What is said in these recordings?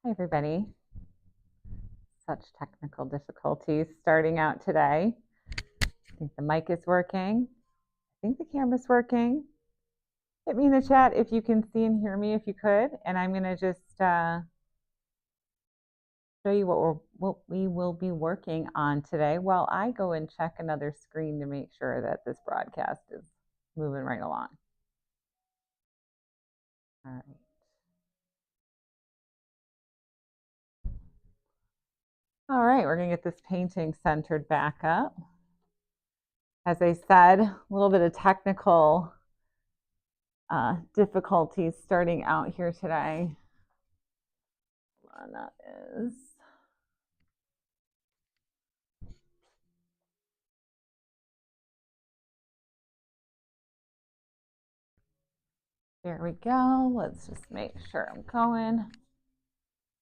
Hi, everybody. Such technical difficulties starting out today. I think the mic is working. I think the camera's working. Hit me in the chat if you can see and hear me, if you could. And I'm going to just show you what we will be working on today while I go and check another screen to make sure that this broadcast is moving right along. All right. All right, we're going to get this painting centered back up. As I said, a little bit of technical difficulties starting out here today. And that is there we go. Let's just make sure I'm going.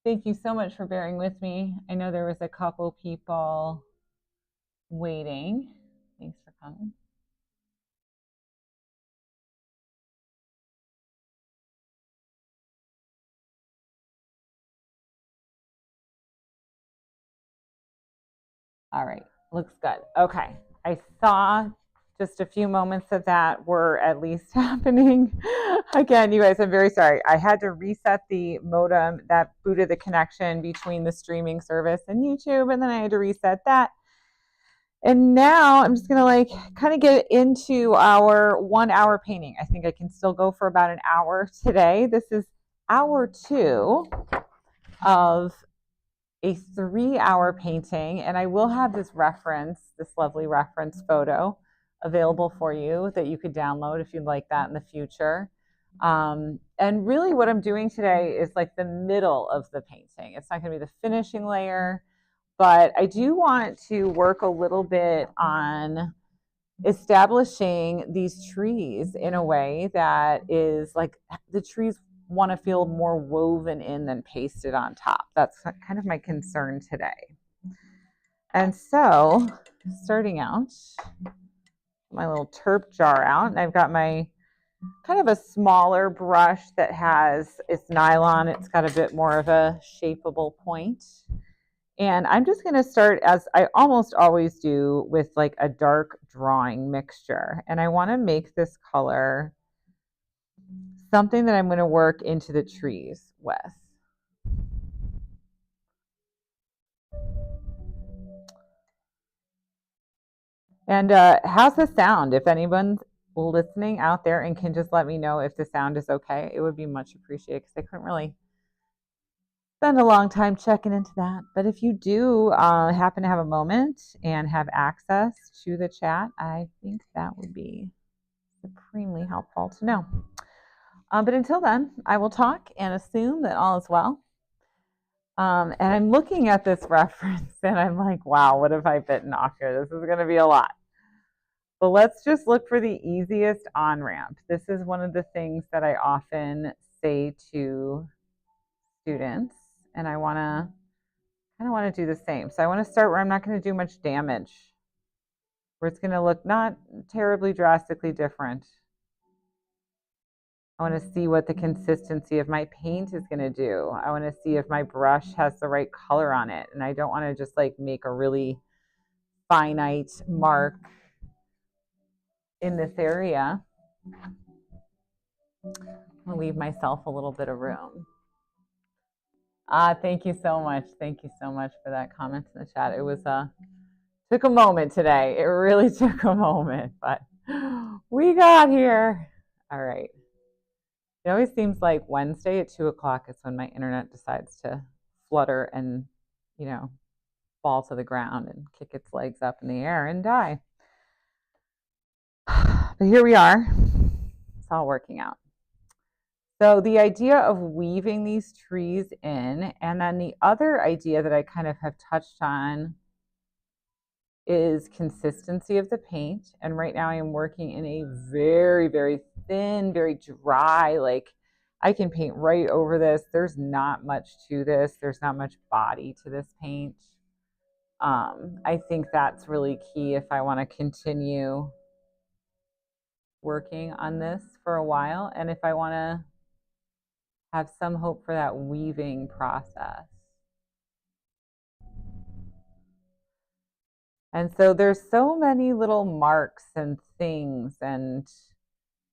Thank you so much for bearing with me. I know there was a couple people waiting. Thanks for coming. All right, looks good. Okay, I saw just a few moments of that were at least happening. Again, you guys, I'm very sorry. I had to reset the modem that booted the connection between the streaming service and YouTube, and then I had to reset that. And now I'm just gonna kind of get into our 1 hour painting. I think I can still go for about an hour today. This is hour 2 of a 3-hour painting, and I will have this lovely reference photo available for you that you could download if you'd like that in the future. And really what I'm doing today is like the middle of the painting. It's not going to be the finishing layer, but I do want to work a little bit on establishing these trees in a way that is like the trees want to feel more woven in than pasted on top. That's kind of my concern today. And so starting out, my little terp jar out, and I've got my kind of a smaller brush that it's nylon. It's got a bit more of a shapeable point. And I'm just going to start, as I almost always do, with like a dark drawing mixture. And I want to make this color something that I'm going to work into the trees with. And how's the sound? If anyone's listening out there and can just let me know if the sound is okay, it would be much appreciated, because I couldn't really spend a long time checking into that. But if you do happen to have a moment and have access to the chat, I think that would be supremely helpful to know. But until then, I will talk and assume that all is well. And I'm looking at this reference and I'm like, wow, what have I bitten off here? This is going to be a lot. But let's just look for the easiest on-ramp. This is one of the things that I often say to students, and I kind of want to do the same. So I want to start where I'm not going to do much damage, where it's going to look not terribly drastically different. I want to see what the consistency of my paint is going to do. I want to see if my brush has the right color on it. And I don't want to just like make a really finite mark in this area. I'll leave myself a little bit of room. Thank you so much. Thank you so much for that comment in the chat. It was took a moment today. It really took a moment, but we got here. All right. It always seems like Wednesday at 2 o'clock is when my internet decides to flutter and, fall to the ground and kick its legs up in the air and die. But here we are. It's all working out. So the idea of weaving these trees in, and then the other idea that I kind of have touched on is consistency of the paint. And right now I am working in a very, very thin, very dry, like I can paint right over this. There's not much to this. There's not much body to this paint. I think that's really key if I want to continue working on this for a while. And if I want to have some hope for that weaving process. And so there's so many little marks and things and,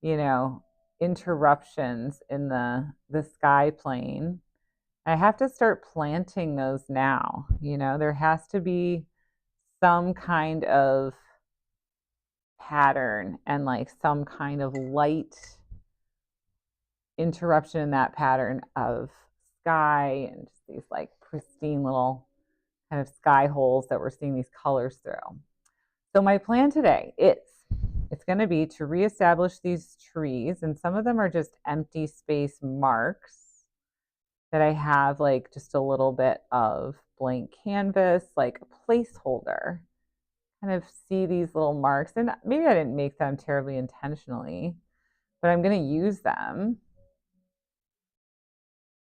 you know, interruptions in the sky plane. I have to start planting those now. You know, there has to be some kind of pattern and like some kind of light interruption in that pattern of sky and just these like pristine little kind of sky holes that we're seeing these colors through. So my plan today is it's going to be to reestablish these trees, and some of them are just empty space marks that I have like just a little bit of blank canvas, like a placeholder. Kind of see these little marks, and maybe I didn't make them terribly intentionally, but I'm going to use them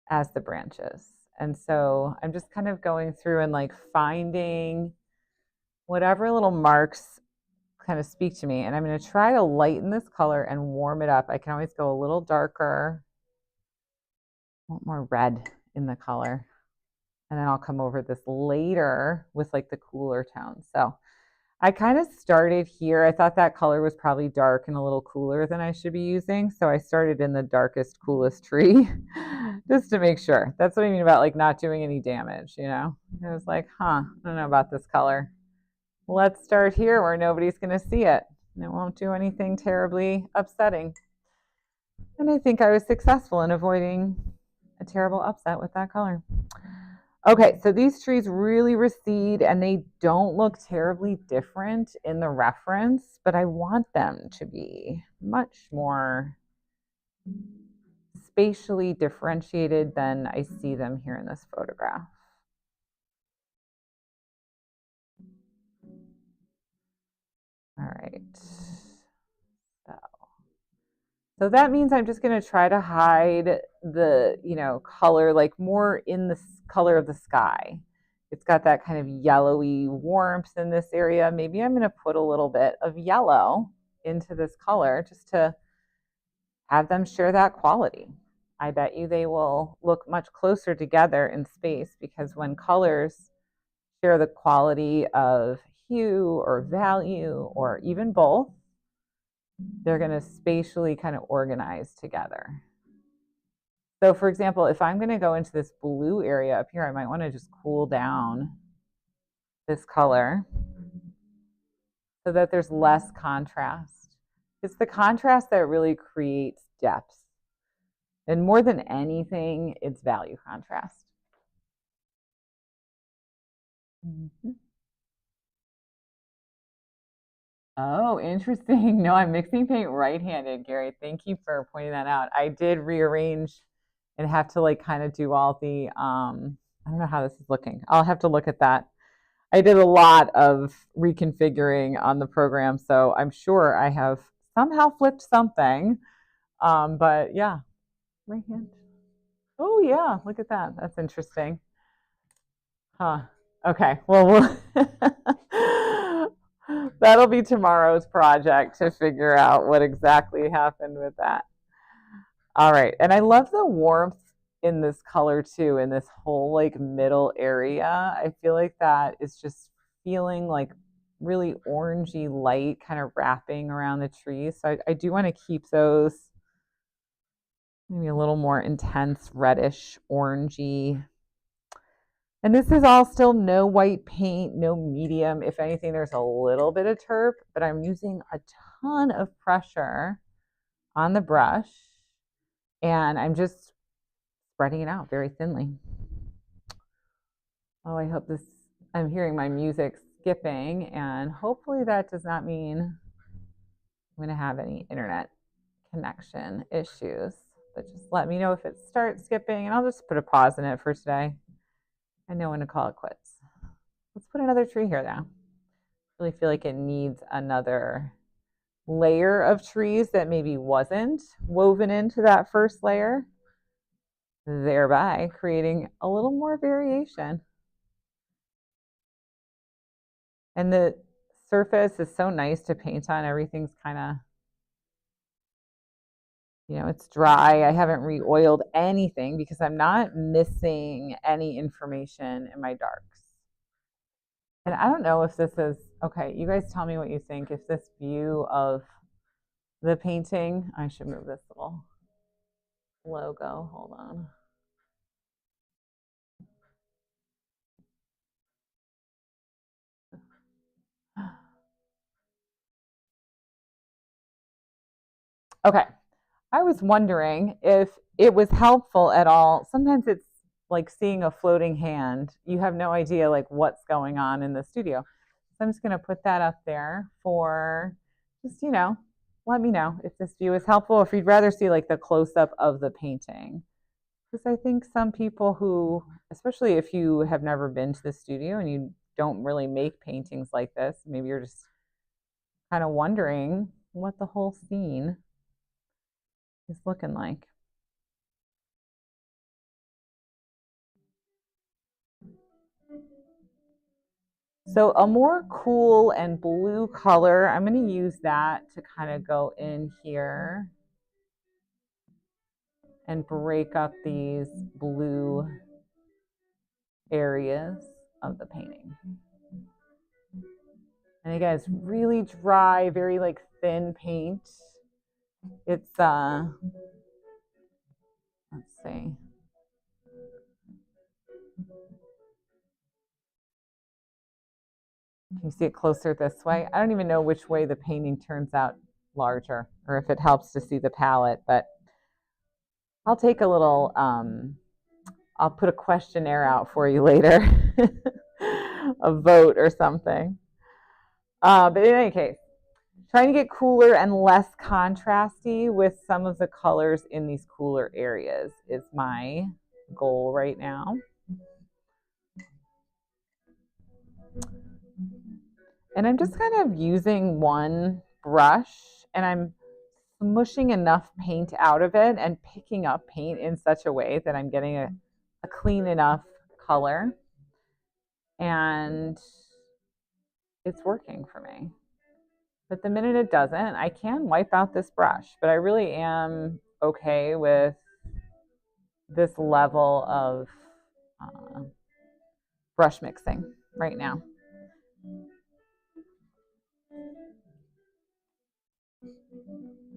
as the branches. And so I'm just kind of going through and like finding whatever little marks kind of speak to me. And I'm going to try to lighten this color and warm it up. I can always go a little darker, I want more red in the color. And then I'll come over this later with like the cooler tones. So I kind of started here. I thought that color was probably dark and a little cooler than I should be using. So I started in the darkest, coolest tree just to make sure. That's what I mean about like not doing any damage, you know? I was like, I don't know about this color. Let's start here where nobody's going to see it. And it won't do anything terribly upsetting. And I think I was successful in avoiding a terrible upset with that color. Okay, so these trees really recede and they don't look terribly different in the reference, but I want them to be much more spatially differentiated than I see them here in this photograph. All right. So that means I'm just going to try to hide the, you know, color like more in the color of the sky. It's got that kind of yellowy warmth in this area. Maybe I'm going to put a little bit of yellow into this color just to have them share that quality. I bet you they will look much closer together in space because when colors share the quality of hue or value or even both, they're going to spatially kind of organize together. So for example, if I'm going to go into this blue area up here, I might want to just cool down this color so that there's less contrast. It's the contrast that really creates depth. And more than anything, it's value contrast. Mm-hmm. Oh, interesting. No, I'm mixing paint right-handed, Gary. Thank you for pointing that out. I did rearrange and have to like kind of do all the, I don't know how this is looking. I'll have to look at that. I did a lot of reconfiguring on the program, so I'm sure I have somehow flipped something. But yeah, right hand. Oh yeah, look at that. That's interesting. Huh. Okay. Well, that'll be tomorrow's project to figure out what exactly happened with that. All right. And I love the warmth in this color too, in this whole like middle area. I feel like that is just feeling like really orangey light kind of wrapping around the trees. So I do want to keep those maybe a little more intense reddish orangey. And this is all still no white paint, no medium. If anything, there's a little bit of terp, but I'm using a ton of pressure on the brush and I'm just spreading it out very thinly. Oh, I hope this, I'm hearing my music skipping and hopefully that does not mean I'm going to have any internet connection issues, but just let me know if it starts skipping and I'll just put a pause in it for today. I know when to call it quits. Let's put another tree here now. I really feel like it needs another layer of trees that maybe wasn't woven into that first layer, thereby creating a little more variation. And the surface is so nice to paint on. Everything's kind of It's dry. I haven't re-oiled anything because I'm not missing any information in my darks. And I don't know if this is, okay, you guys tell me what you think. If this view of the painting, I should move this little logo. Hold on. Okay. I was wondering if it was helpful at all. Sometimes it's like seeing a floating hand. You have no idea like what's going on in the studio. So I'm just going to put that up there for just, let me know if this view is helpful, if you'd rather see like the close up of the painting. Because I think some people who, especially if you have never been to the studio and you don't really make paintings like this, maybe you're just kind of wondering what the whole scene is looking like. So a more cool and blue color, I'm going to use that to kind of go in here and break up these blue areas of the painting. And again, it's really dry, very like thin paint. It's let's see. Can you see it closer this way? I don't even know which way the painting turns out larger or if it helps to see the palette, but I'll take a little, I'll put a questionnaire out for you later, a vote or something. But in any case, trying to get cooler and less contrasty with some of the colors in these cooler areas is my goal right now. And I'm just kind of using one brush and I'm smushing enough paint out of it and picking up paint in such a way that I'm getting a clean enough color. And it's working for me. But the minute it doesn't, I can wipe out this brush. But I really am okay with this level of brush mixing right now.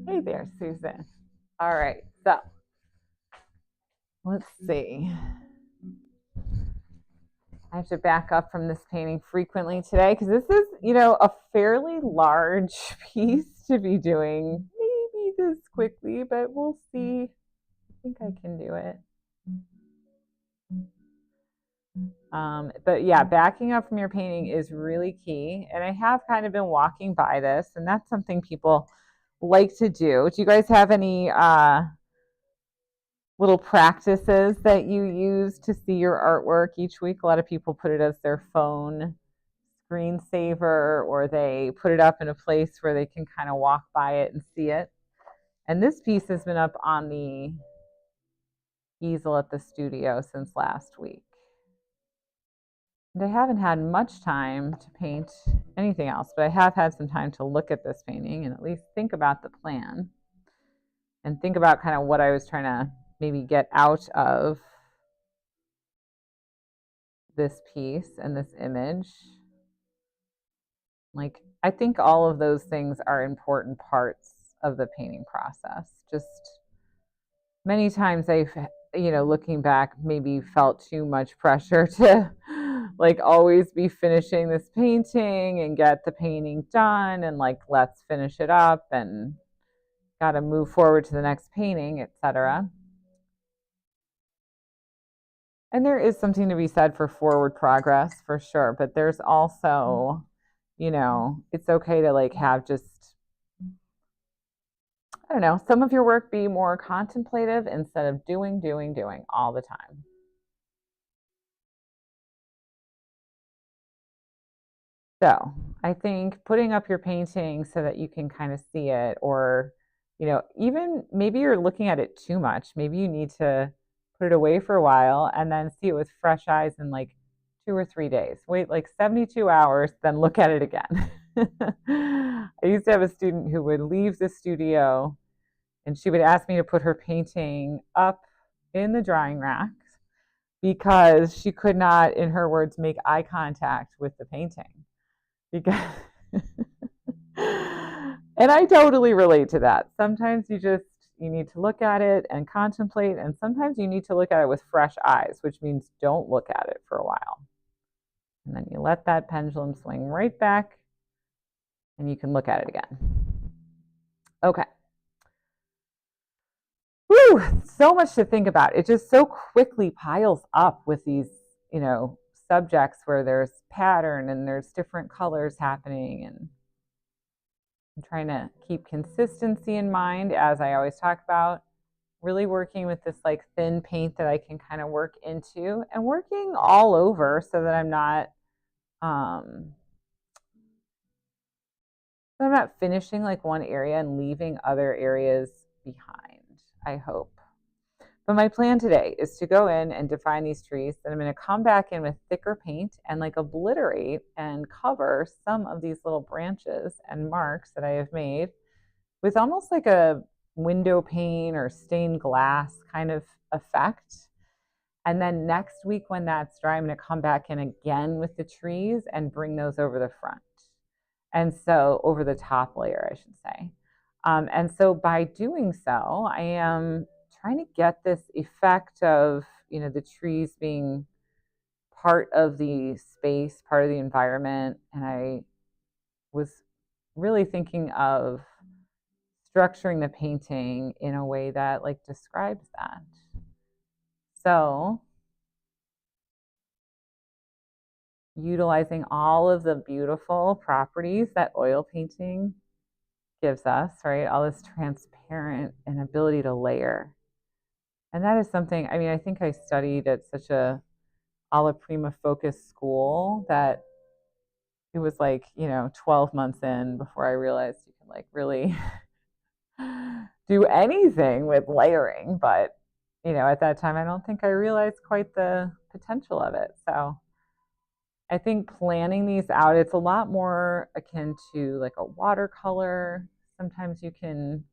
Hey there, Susan. All right, so let's see. I have to back up from this painting frequently today because this is, a fairly large piece to be doing maybe this quickly, but we'll see. I think I can do it. But yeah, backing up from your painting is really key. And I have kind of been walking by this, and that's something people like to do. Do you guys have any little practices that you use to see your artwork each week? A lot of people put it as their phone screensaver, or they put it up in a place where they can kind of walk by it and see it. And this piece has been up on the easel at the studio since last week. And I haven't had much time to paint anything else, but I have had some time to look at this painting and at least think about the plan and think about kind of what I was trying to maybe get out of this piece and this image. Like, I think all of those things are important parts of the painting process. Just many times I've, looking back, maybe felt too much pressure to like always be finishing this painting and get the painting done and like let's finish it up and got to move forward to the next painting, etc. And there is something to be said for forward progress for sure, but there's also, it's okay to like have just, I don't know, some of your work be more contemplative instead of doing all the time. So I think putting up your painting so that you can kind of see it, or, even maybe you're looking at it too much. Maybe you need to put it away for a while and then see it with fresh eyes in like 2 or 3 days. Wait like 72 hours, then look at it again. I used to have a student who would leave the studio And she would ask me to put her painting up in the drying rack because she could not, in her words, make eye contact with the painting. Because and I totally relate to that. Sometimes you need to look at it and contemplate, and sometimes you need to look at it with fresh eyes, which means don't look at it for a while. And then you let that pendulum swing right back and you can look at it again. Okay. Whew, so much to think about. It just so quickly piles up with these, subjects where there's pattern and there's different colors happening, and I'm trying to keep consistency in mind, as I always talk about, really working with this like thin paint that I can kind of work into and working all over so that I'm not finishing like one area and leaving other areas behind, I hope. But my plan today is to go in and define these trees. Then I'm going to come back in with thicker paint and like obliterate and cover some of these little branches and marks that I have made with almost like a window pane or stained glass kind of effect. And then next week when that's dry, I'm going to come back in again with the trees and bring those over the front. And so over the top layer, I should say. And so by doing so, I am trying to get this effect of, the trees being part of the space, part of the environment. And I was really thinking of structuring the painting in a way that like describes that. So utilizing all of the beautiful properties that oil painting gives us, right? All this transparent and ability to layer. And that is something, I think I studied at such a alla prima focused school that it was like, 12 months in before I realized you can like really do anything with layering. But, at that time, I don't think I realized quite the potential of it. So I think planning these out, it's a lot more akin to like a watercolor. Sometimes you can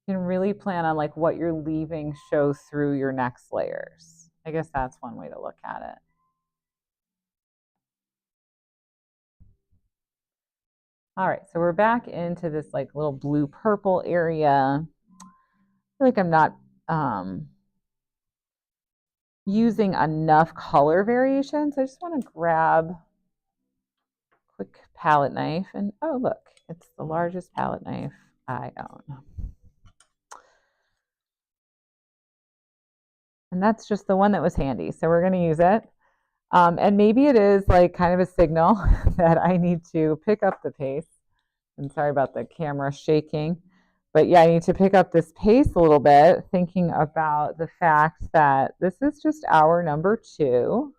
really plan on like what you're leaving show through your next layers. I guess that's one way to look at it. All right, so we're back into this like little blue purple area. I feel like I'm not using enough color variations. I just want to grab a quick palette knife and oh look, it's the largest palette knife I own. And that's just the one that was handy. So we're going to use it. And maybe it is like kind of a signal that I need to pick up the pace. I'm sorry about the camera shaking. But yeah, I need to pick up this pace a little bit, thinking about the fact that this is just hour number 2.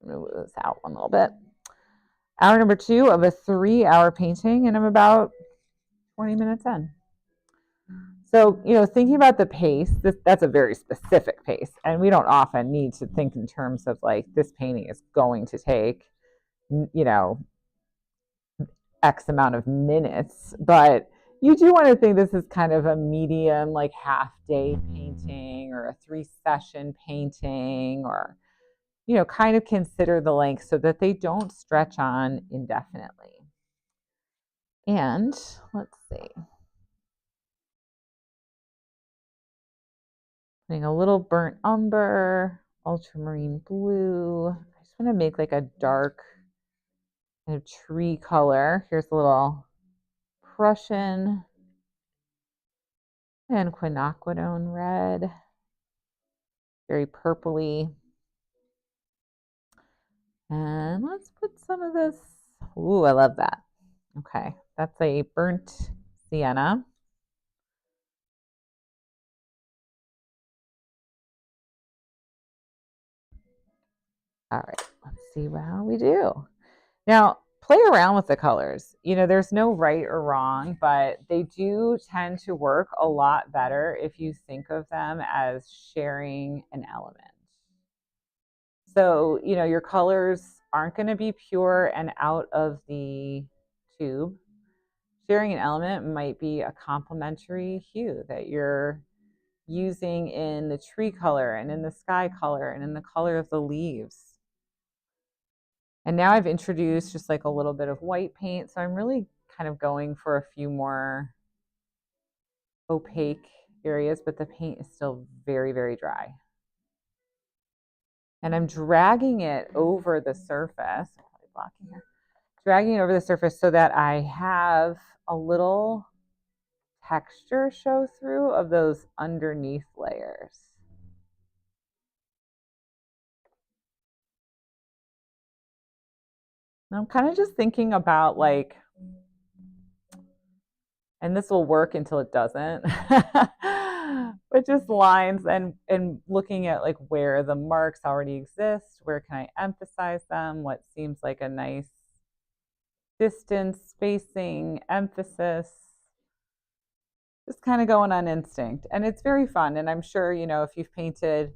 I'm going to move this out one little bit. Hour number 2 of a 3-hour painting, and I'm about 20 minutes in. So, thinking about the pace, that's a very specific pace. And we don't often need to think in terms of like this painting is going to take, X amount of minutes. But you do want to think this is kind of a medium, like half-day painting or a 3-session painting, or, kind of consider the length so that they don't stretch on indefinitely. And let's see. Putting a little burnt umber, ultramarine blue. I just want to make like a dark kind of tree color. Here's a little Prussian and quinacridone red. Very purpley. And let's put some of this. Ooh, I love that. Okay, that's a burnt sienna. All right, let's see how we do. Now, play around with the colors. There's no right or wrong, but they do tend to work a lot better if you think of them as sharing an element. So, your colors aren't going to be pure and out of the tube. sharing an element might be a complementary hue that you're using in the tree color and in the sky color and in the color of the leaves. And now I've introduced just like a little bit of white paint. So I'm really kind of going for a few more opaque areas, but the paint is still very, very dry. And I'm dragging it over the surface, blocking here, dragging it over the surface so that I have a little texture show through of those underneath layers. And I'm kind of just thinking about like, and this will work until it doesn't, but just lines and looking at like where the marks already exist, where can I emphasize them, what seems like a nice distance, spacing, emphasis, just kind of going on instinct. And it's very fun. And I'm sure, you know, if you've painted,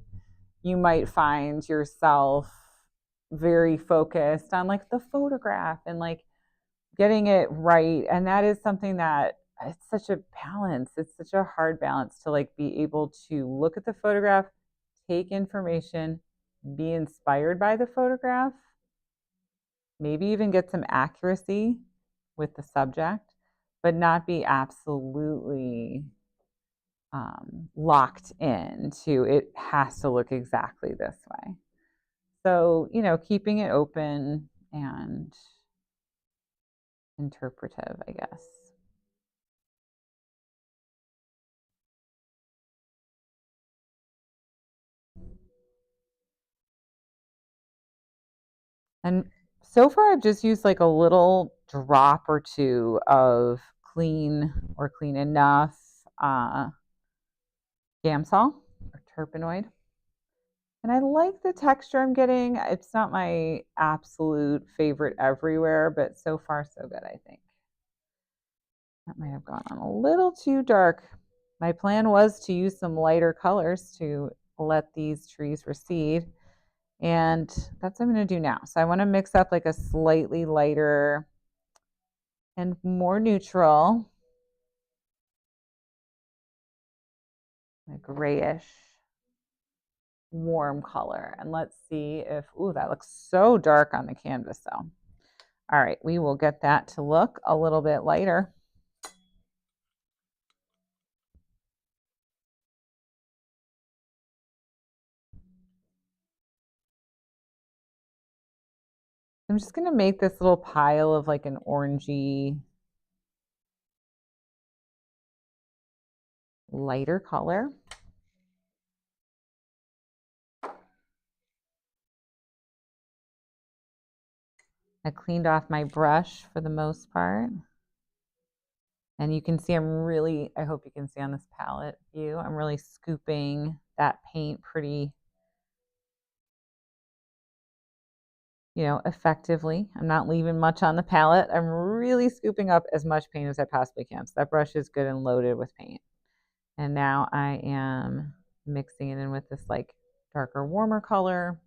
you might find yourself very focused on like the photograph and like getting it right. And that is something that it's such a balance. It's such a hard balance to like be able to look at the photograph, take information, be inspired by the photograph, maybe even get some accuracy with the subject, but not be absolutely locked into it has to look exactly this way. So, you know, keeping it open and interpretive, I guess. And so far, I've just used like a little drop or two of clean or clean enough Gamsol or terpenoid. And I like the texture I'm getting. It's not my absolute favorite everywhere, but so far so good, I think. That might have gone on a little too dark. My plan was to use some lighter colors to let these trees recede. And that's what I'm going to do now. So I want to mix up like a slightly lighter and more neutral, a grayish, warm color. And let's see if, ooh, that looks so dark on the canvas though. All right, we will get that to look a little bit lighter. I'm just going to make this little pile of like an orangey, lighter color. I cleaned off my brush for the most part. And you can see I'm really, I hope you can see on this palette view, I'm really scooping that paint pretty, you know, effectively. I'm not leaving much on the palette. I'm really scooping up as much paint as I possibly can. So that brush is good and loaded with paint. And now I am mixing it in with this like darker, warmer color.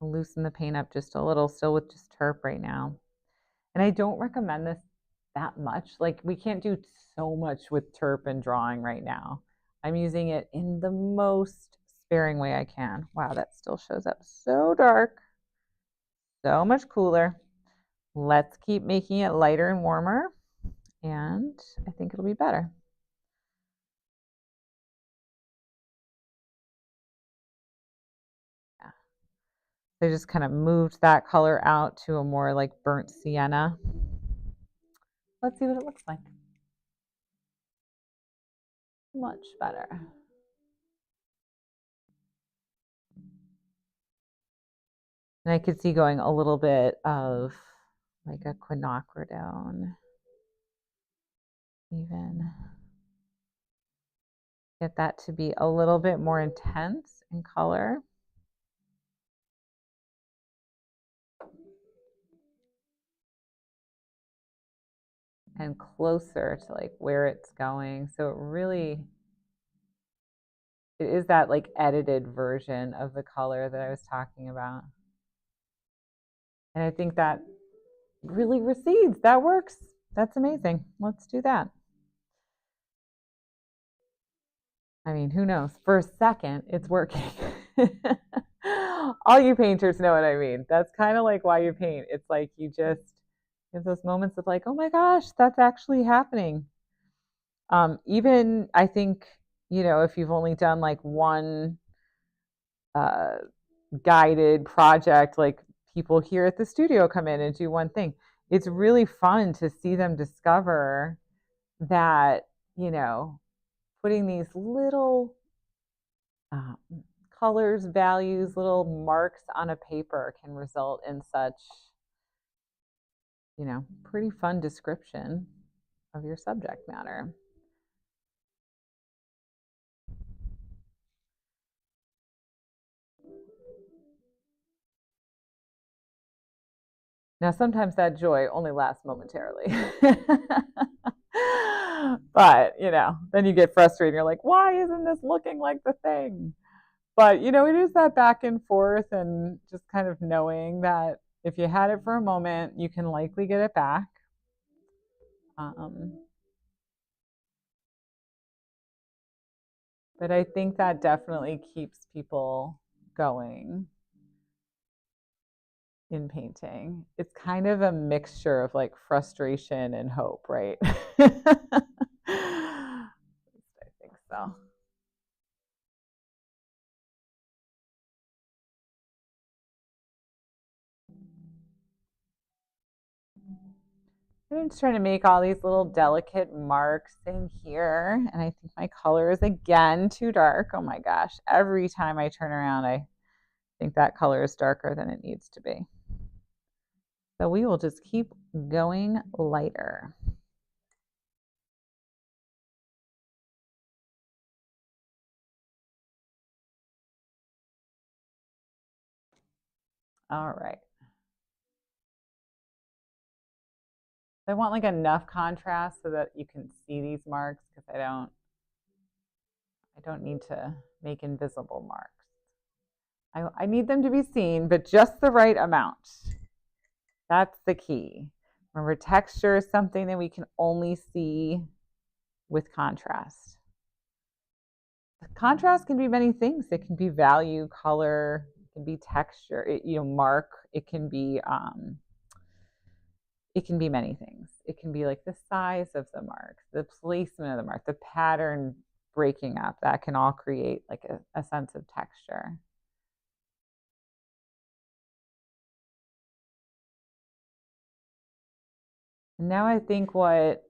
I'll loosen the paint up just a little, still with just terp right now. And I don't recommend this that much. Like we can't do so much with terp and drawing right now. I'm using it in the most sparing way I can. Wow, that still shows up so dark. So much cooler. Let's keep making it lighter and warmer, and I think it'll be better. Yeah. I just kind of moved that color out to a more like burnt sienna. Let's see what it looks like. Much better. And I could see going a little bit of like a quinacridone, even. Get that to be a little bit more intense in color. And closer to like where it's going. So it is that like edited version of the color that I was talking about. And I think that really recedes. That works. that's amazing. Let's do that. I mean, who knows? For a second, it's working. All you painters know what I mean. That's kind of like why you paint. It's like you just have those moments of like, oh my gosh, that's actually happening. Even I think, if you've only done like one uh, guided project, like people here at the studio come in and do one thing, it's really fun to see them discover that, putting these little um, colors, values, little marks on a paper can result in such, pretty fun description of your subject matter. Now, sometimes that joy only lasts momentarily. But, then you get frustrated. You're like, why isn't this looking like the thing? But, it is that back and forth and just kind of knowing that if you had it for a moment, you can likely get it back. Um, but I think that definitely keeps people going in painting. It's kind of a mixture of like frustration and hope, right? I think so. I'm just trying to make all these little delicate marks in here. And I think my color is again too dark. Oh my gosh. Every time I turn around, I think that color is darker than it needs to be. So we will just keep going lighter. All right. I want like enough contrast so that you can see these marks because I don't need to make invisible marks. I need them to be seen, but just the right amount. That's the key. Remember, texture is something that we can only see with contrast. Contrast can be many things. It can be value, color, it can be texture, mark. It can be many things. It can be like the size of the mark, the placement of the mark, the pattern breaking up. That can all create like a sense of texture. And now I think what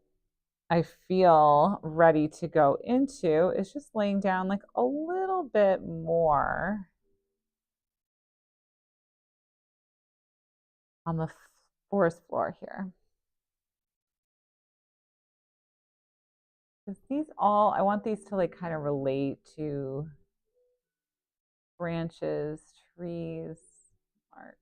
I feel ready to go into is just laying down like a little bit more on the forest floor here. Because I want these to like kind of relate to branches, trees, marks.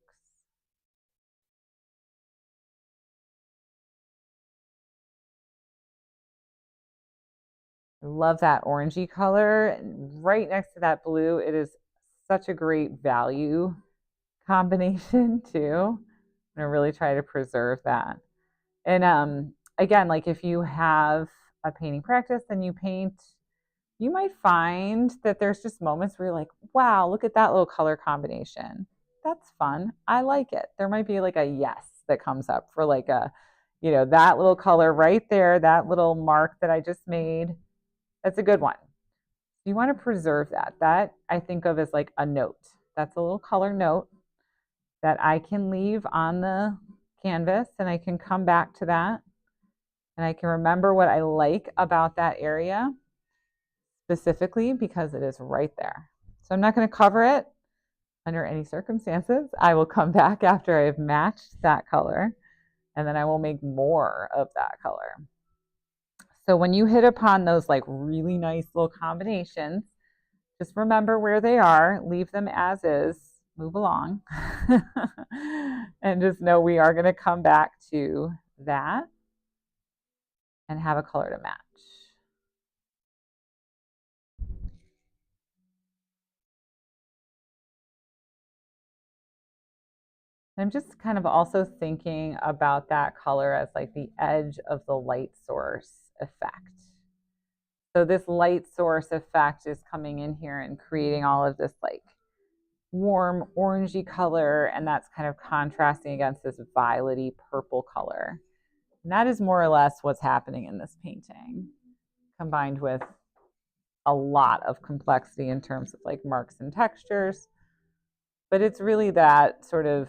I love that orangey color. And right next to that blue, it is such a great value combination too. I'm gonna really try to preserve that. And again, like if you have a painting practice and you paint, you might find that there's just moments where you're like, wow, look at that little color combination. That's fun. I like it. There might be like a yes that comes up for like that little color right there, that little mark that I just made. That's a good one. You want to preserve that. That I think of as like a note. That's a little color note that I can leave on the canvas and I can come back to that and I can remember what I like about that area specifically because it is right there. So I'm not going to cover it under any circumstances. I will come back after I've matched that color and then I will make more of that color. So when you hit upon those like really nice little combinations, just remember where they are, leave them as is, move along, and just know we are going to come back to that and have a color to match. I'm just kind of also thinking about that color as like the edge of the light source effect. So this light source effect is coming in here and creating all of this like warm orangey color, and that's kind of contrasting against this violety purple color. And that is more or less what's happening in this painting, combined with a lot of complexity in terms of like marks and textures. But it's really that sort of,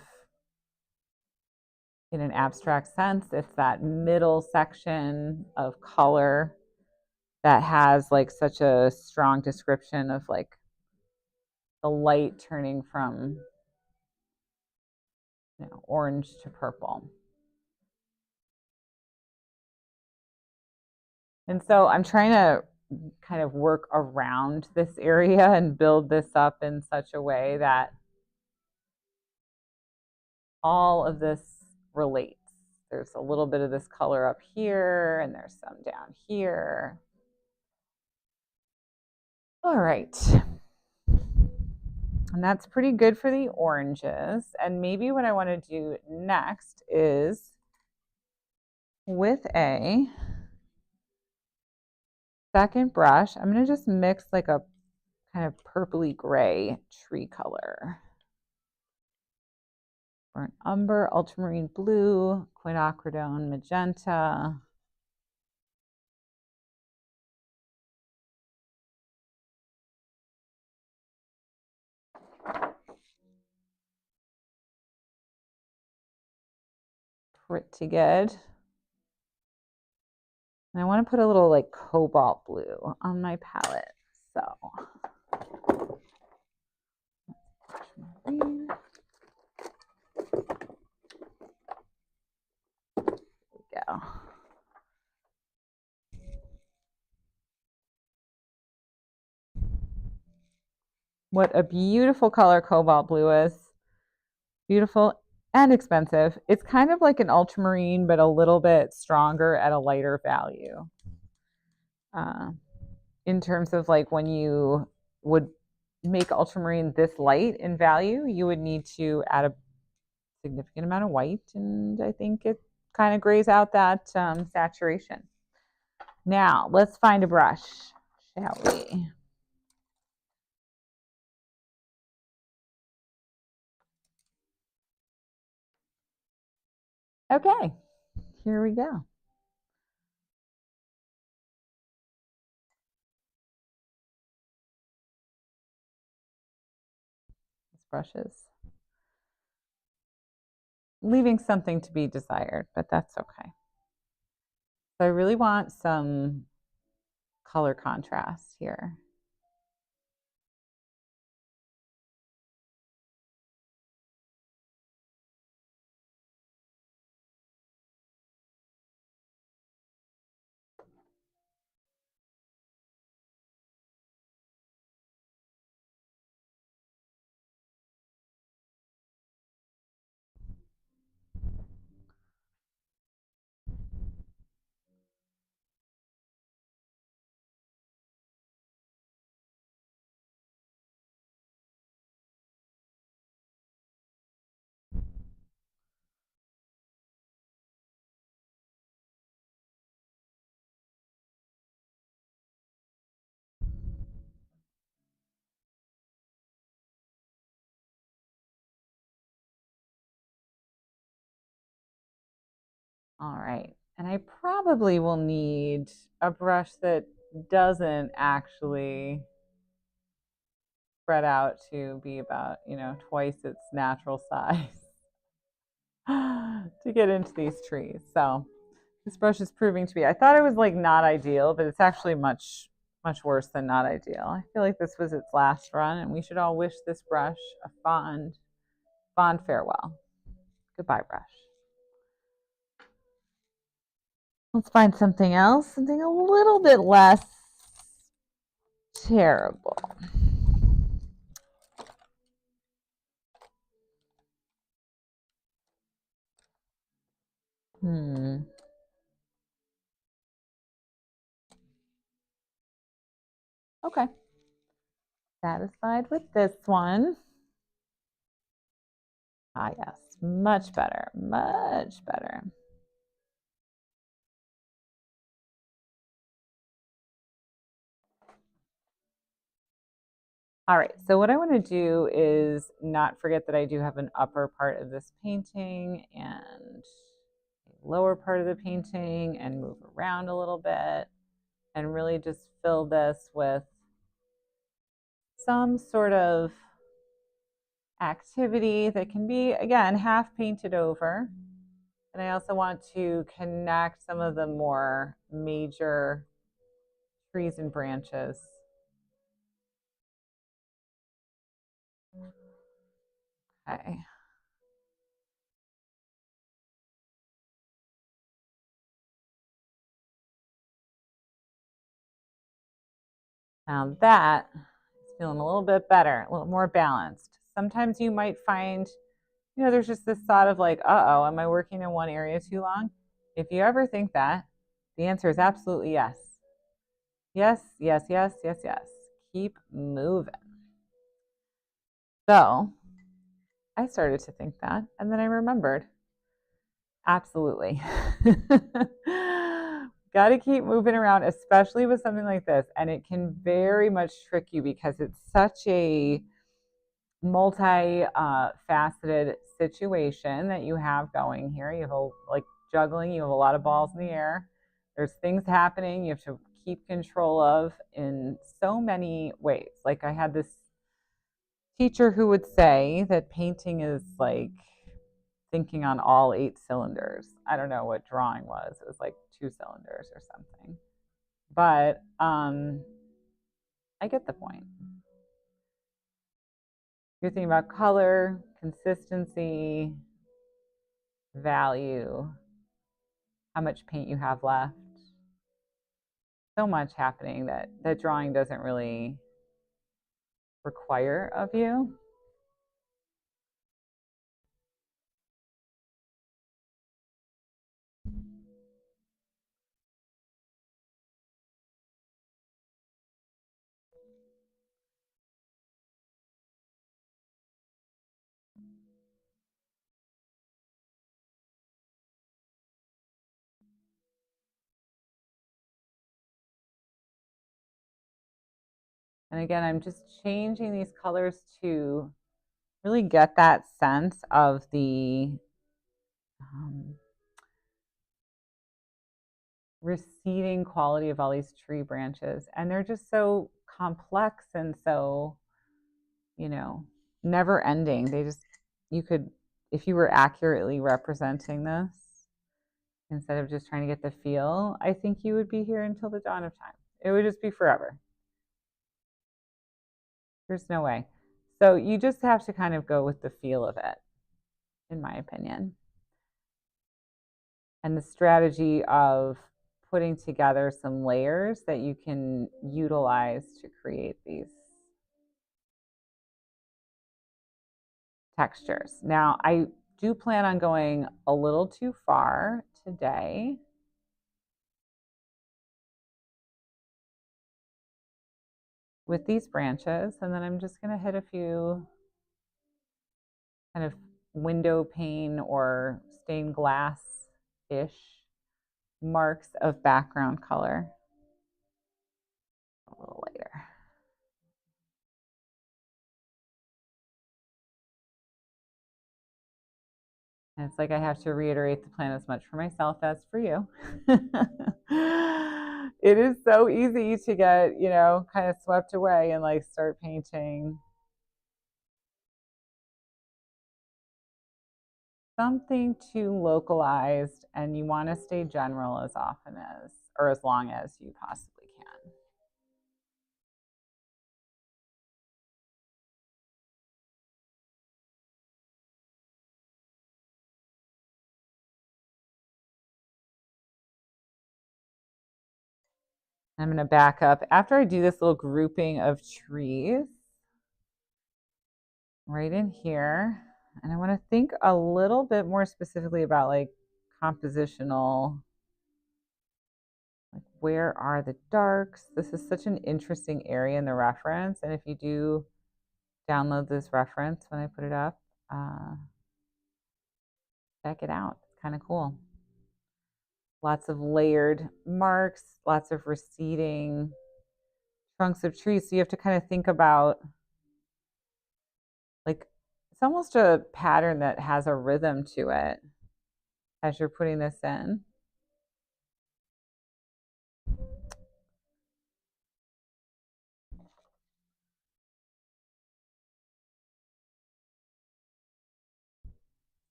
in an abstract sense, it's that middle section of color that has like such a strong description of like the light turning from, you know, orange to purple. And so I'm trying to kind of work around this area and build this up in such a way that all of this relates. There's a little bit of this color up here, and there's some down here. All right. And that's pretty good for the oranges. And maybe what I want to do next is with a second brush, I'm going to just mix like a kind of purpley gray tree color. Burnt umber, ultramarine blue, quinacridone magenta. Pretty good. And I want to put a little like cobalt blue on my palette. So there we go. What a beautiful color cobalt blue is. Beautiful and expensive. It's kind of like an ultramarine, but a little bit stronger at a lighter value. In terms of like when you would make ultramarine this light in value, you would need to add a significant amount of white, and I think it kind of grays out that saturation. Now, let's find a brush, shall we? Okay, here we go. This brush is leaving something to be desired, but that's okay. So I really want some color contrast here. All right, and I probably will need a brush that doesn't actually spread out to be about, you know, twice its natural size to get into these trees. So this brush is proving to be, I thought it was like not ideal, but it's actually much worse than not ideal. I feel like this was its last run, and we should all wish this brush a fond farewell. Goodbye, brush. Let's find something else, something a little bit less terrible. Okay. Satisfied with this one. Ah, yes. much better, much better. All right, so what I want to do is not forget that I do have an upper part of this painting and a lower part of the painting, and move around a little bit and really just fill this with some sort of activity that can be, again, half painted over. And I also want to connect some of the more major trees and branches. Okay. Now that is feeling a little bit better, a little more balanced. Sometimes you might find, there's just this thought of like, uh-oh, am I working in one area too long? If you ever think that, the answer is absolutely yes. Yes, yes, yes, yes, yes. Keep moving. So I started to think that, and then I remembered. Absolutely. Got to keep moving around, especially with something like this. And it can very much trick you because it's such a multi-faceted situation that you have going here. You have like juggling, you have a lot of balls in the air. There's things happening you have to keep control of in so many ways. Like I had this teacher who would say that painting is like thinking on all 8 cylinders. I don't know what drawing was. It was like 2 cylinders or something. But I get the point. You're thinking about color, consistency, value, how much paint you have left. So much happening that drawing doesn't really require of you. And again, I'm just changing these colors to really get that sense of the receding quality of all these tree branches. And they're just so complex and so, never ending. You could, if you were accurately representing this, instead of just trying to get the feel, I think you would be here until the dawn of time. It would just be forever. There's no way. So you just have to kind of go with the feel of it, in my opinion. And the strategy of putting together some layers that you can utilize to create these textures. Now, I do plan on going a little too far today. With these branches, and then I'm just going to hit a few kind of window pane or stained glass-ish marks of background color a little later. And it's like I have to reiterate the plan as much for myself as for you. It is so easy to get, kind of swept away and like start painting something too localized, and you want to stay general as often as, or as long as you possibly can. I'm going to back up after I do this little grouping of trees right in here. And I want to think a little bit more specifically about like compositional, like where are the darks? This is such an interesting area in the reference. And if you do download this reference when I put it up, check it out. It's kind of cool. Lots of layered marks, lots of receding trunks of trees. So you have to kind of think about, like, it's almost a pattern that has a rhythm to it as you're putting this in.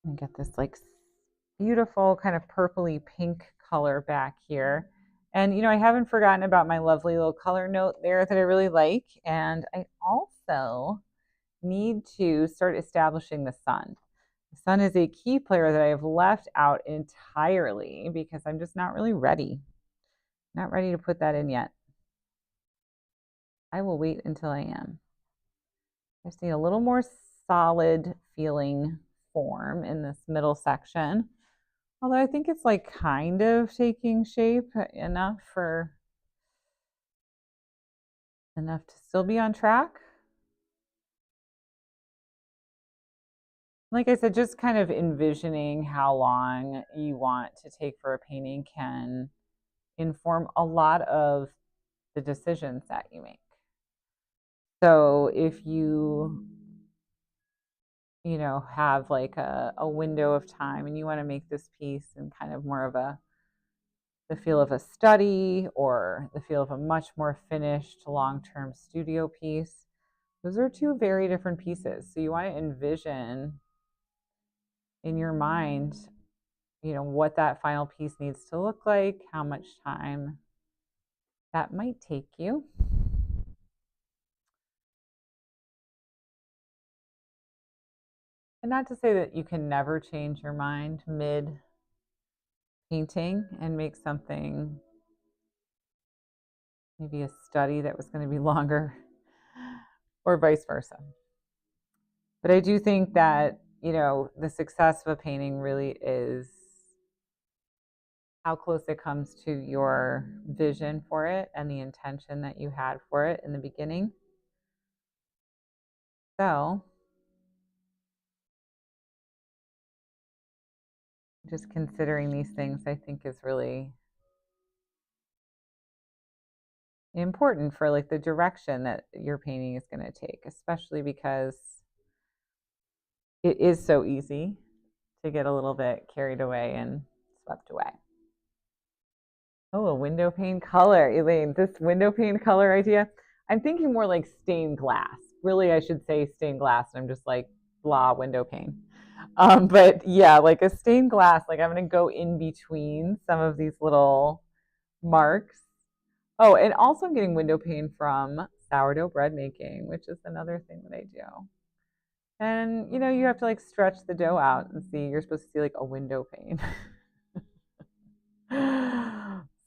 And get this like beautiful kind of purpley pink color back here. And, I haven't forgotten about my lovely little color note there that I really like. And I also need to start establishing the sun. The sun is a key player that I have left out entirely because I'm just not really ready. Not ready to put that in yet. I will wait until I am. I just need a little more solid feeling form in this middle section. Although I think it's like kind of taking shape enough to still be on track. Like I said, just kind of envisioning how long you want to take for a painting can inform a lot of the decisions that you make. So if you have like a window of time and you want to make this piece in kind of more of the feel of a study or the feel of a much more finished long-term studio piece, those are two very different pieces. So you want to envision in your mind, what that final piece needs to look like, how much time that might take you. And not to say that you can never change your mind mid painting and make something, maybe a study that was going to be longer, or vice versa. But I do think that, the success of a painting really is how close it comes to your vision for it and the intention that you had for it in the beginning. So just considering these things, I think, is really important for like the direction that your painting is going to take, especially because it is so easy to get a little bit carried away and swept away. Oh, a window pane color, Elaine. This window pane color idea, I'm thinking more like stained glass. Really, I should say stained glass, and I'm just like, blah, window pane. But yeah, like a stained glass, like I'm going to go in between some of these little marks. Oh, and also I'm getting window pane from sourdough bread making, which is another thing that I do. And, you have to like stretch the dough out and see, you're supposed to see like a window pane.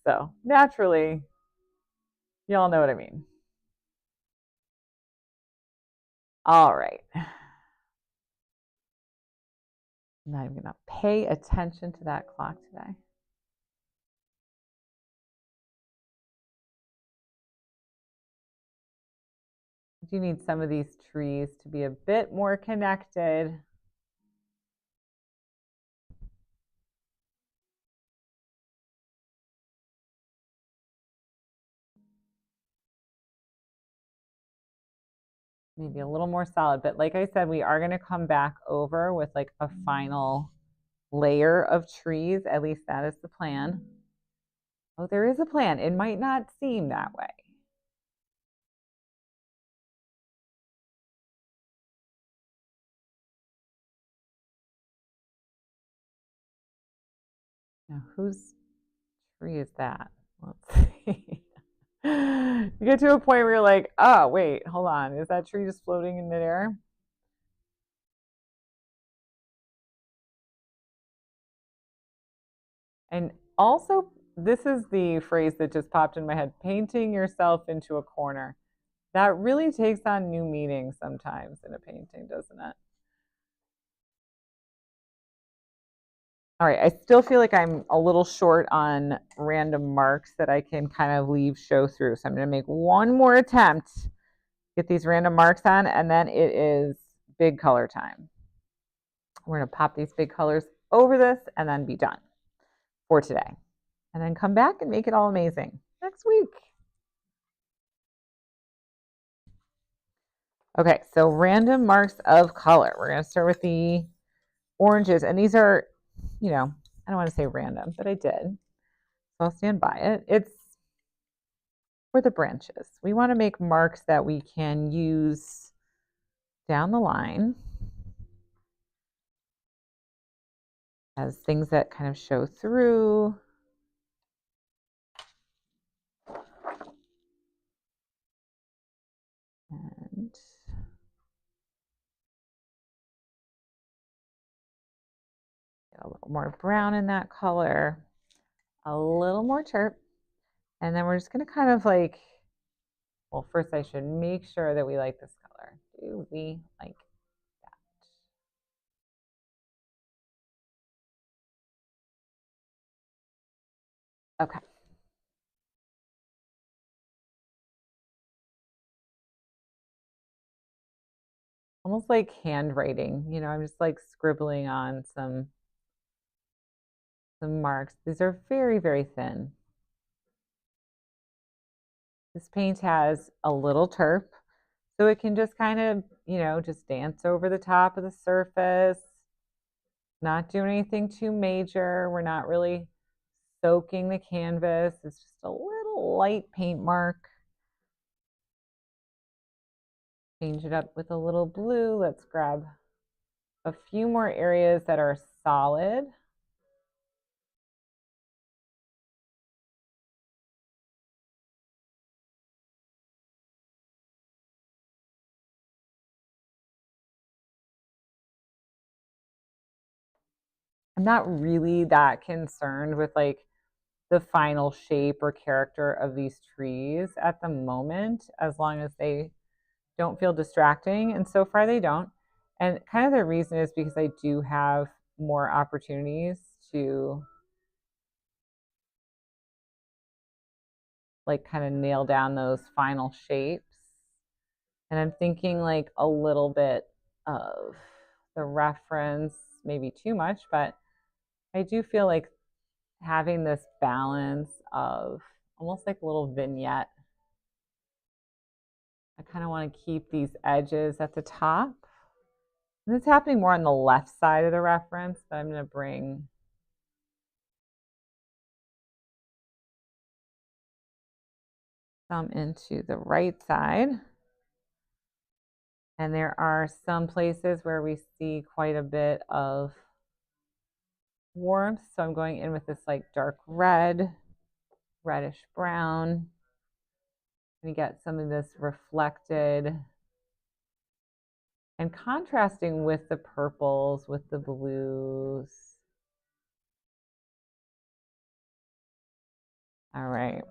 So naturally, y'all know what I mean. All right. Now I'm going to pay attention to that clock today. I do need some of these trees to be a bit more connected. Maybe a little more solid, but like I said, we are going to come back over with like a final layer of trees. At least that is the plan. Oh, there is a plan. It might not seem that way. Now, whose tree is that? Let's see. You get to a point where you're like, oh, wait, hold on. Is that tree just floating in midair? And also, this is the phrase that just popped in my head, painting yourself into a corner. That really takes on new meaning sometimes in a painting, doesn't it? All right, I still feel like I'm a little short on random marks that I can kind of leave show through. So I'm going to make one more attempt, get these random marks on, and then it is big color time. We're going to pop these big colors over this and then be done for today. And then come back and make it all amazing next week. Okay, so random marks of color. We're going to start with the oranges. And these are, you know, I don't want to say random, but I did. So I'll stand by it. It's for the branches. We want to make marks that we can use down the line as things that kind of show through. And get a little more brown in that color, a little more chirp. And then we're just going to kind of like, well, first I should make sure that we like this color. Do we like that? Okay. Almost like handwriting, you know, I'm just like scribbling on some marks. These are very, very thin. This paint has a little terp, so it can just kind of, you know, just dance over the top of the surface, not do anything too major. We're not really soaking the canvas. It's just a little light paint mark. Change it up with a little blue. Let's grab a few more areas that are solid. I'm not really that concerned with like the final shape or character of these trees at the moment, as long as they don't feel distracting. And so far they don't. And kind of the reason is because I do have more opportunities to like kind of nail down those final shapes. And I'm thinking like a little bit of the reference, maybe too much, but I do feel like having this balance of almost like a little vignette. I kind of want to keep these edges at the top. And it's happening more on the left side of the reference, but I'm going to bring some into the right side. And there are some places where we see quite a bit of warmth. So I'm going in with this like dark red, reddish brown. We get some of this reflected and contrasting with the purples, with the blues. All right.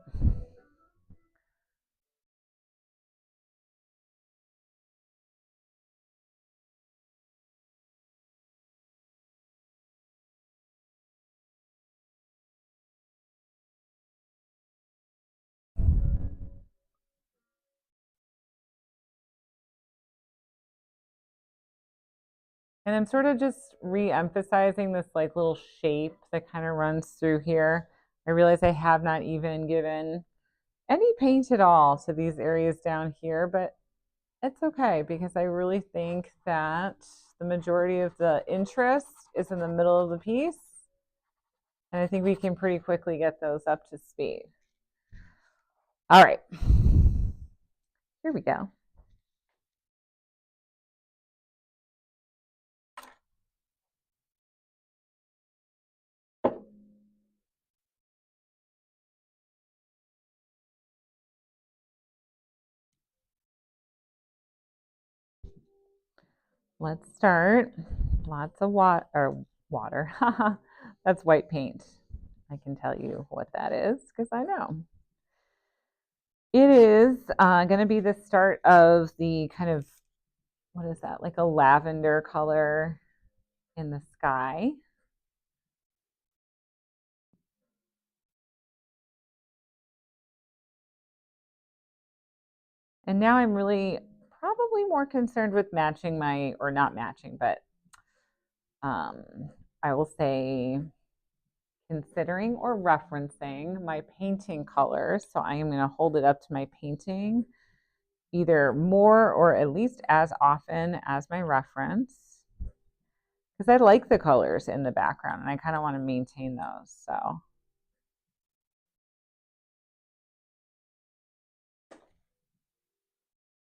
And I'm sort of just re-emphasizing this like little shape that kind of runs through here. I realize I have not even given any paint at all to these areas down here, but it's okay because I really think that the majority of the interest is in the middle of the piece. And I think we can pretty quickly get those up to speed. All right, here we go. Let's start. Lots of water. That's white paint. I can tell you what that is because I know. It is going to be the start of the kind of, what is that, like a lavender color in the sky. And now I'm really probably more concerned with matching my, or not matching, but I will say considering or referencing my painting colors. So I am going to hold it up to my painting either more or at least as often as my reference, because I like the colors in the background and I kind of want to maintain those. So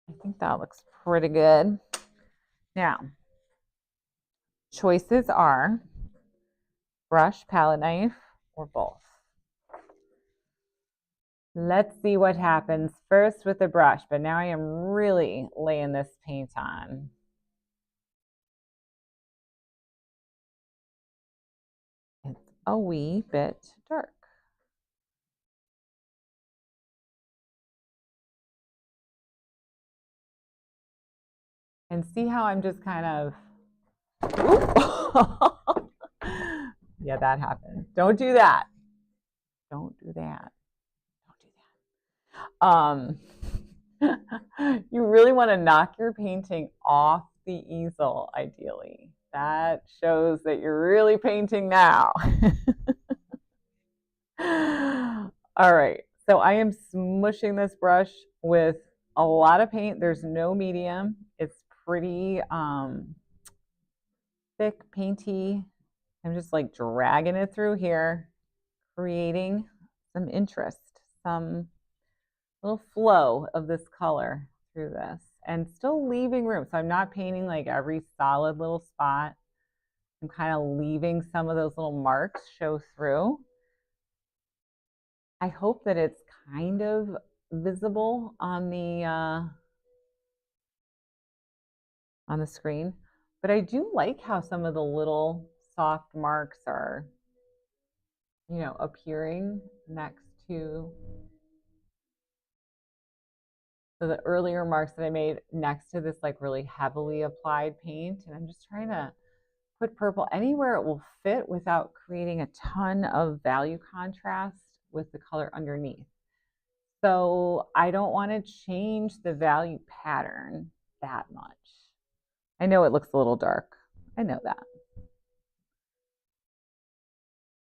I think that looks pretty good. Now, choices are brush, palette knife, or both. Let's see what happens first with the brush, but now I am really laying this paint on. It's a wee bit dark. And see how I'm just kind of, yeah, that happened. Don't do that. Don't do that. Don't do that. You really want to knock your painting off the easel, ideally. That shows that you're really painting now. All right, so I am smushing this brush with a lot of paint. There's no medium. It's pretty thick, painty. I'm just like dragging it through here, creating some interest, some little flow of this color through this, and still leaving room. So I'm not painting like every solid little spot. I'm kind of leaving some of those little marks show through. I hope that it's kind of visible on the screen, but I do like how some of the little soft marks are, you know, appearing next to the earlier marks that I made next to this like really heavily applied paint. And I'm just trying to put purple anywhere it will fit without creating a ton of value contrast with the color underneath. So I don't want to change the value pattern that much. I know it looks a little dark. I know that.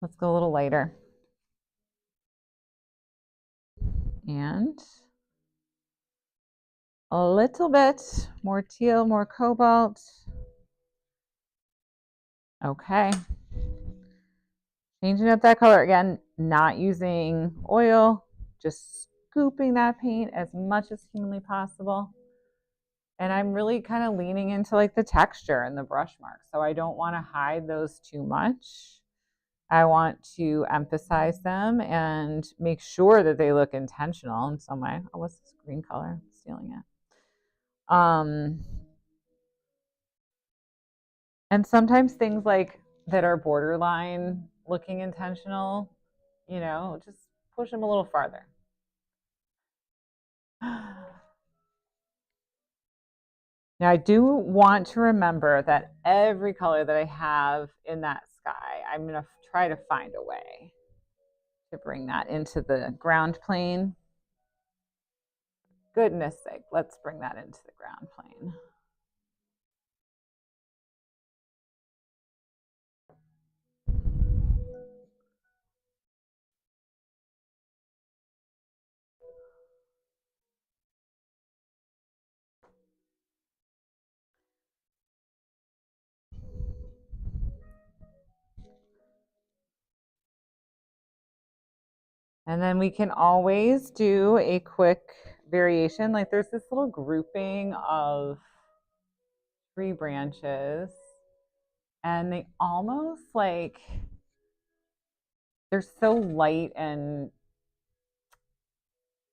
Let's go a little lighter. And a little bit more teal, more cobalt. Okay. Changing up that color again, not using oil, just scooping that paint as much as humanly possible. And I'm really kind of leaning into like the texture and the brush marks. So I don't want to hide those too much. I want to emphasize them and make sure that they look intentional in some way. Oh, what's this green color? I'm stealing it. And sometimes things like that are borderline looking intentional, you know, just push them a little farther. Now, I do want to remember that every color that I have in that sky, I'm going to try to find a way to bring that into the ground plane. Goodness sake, let's bring that into the ground plane. And then we can always do a quick variation. Like there's this little grouping of tree branches, and they almost like, they're so light and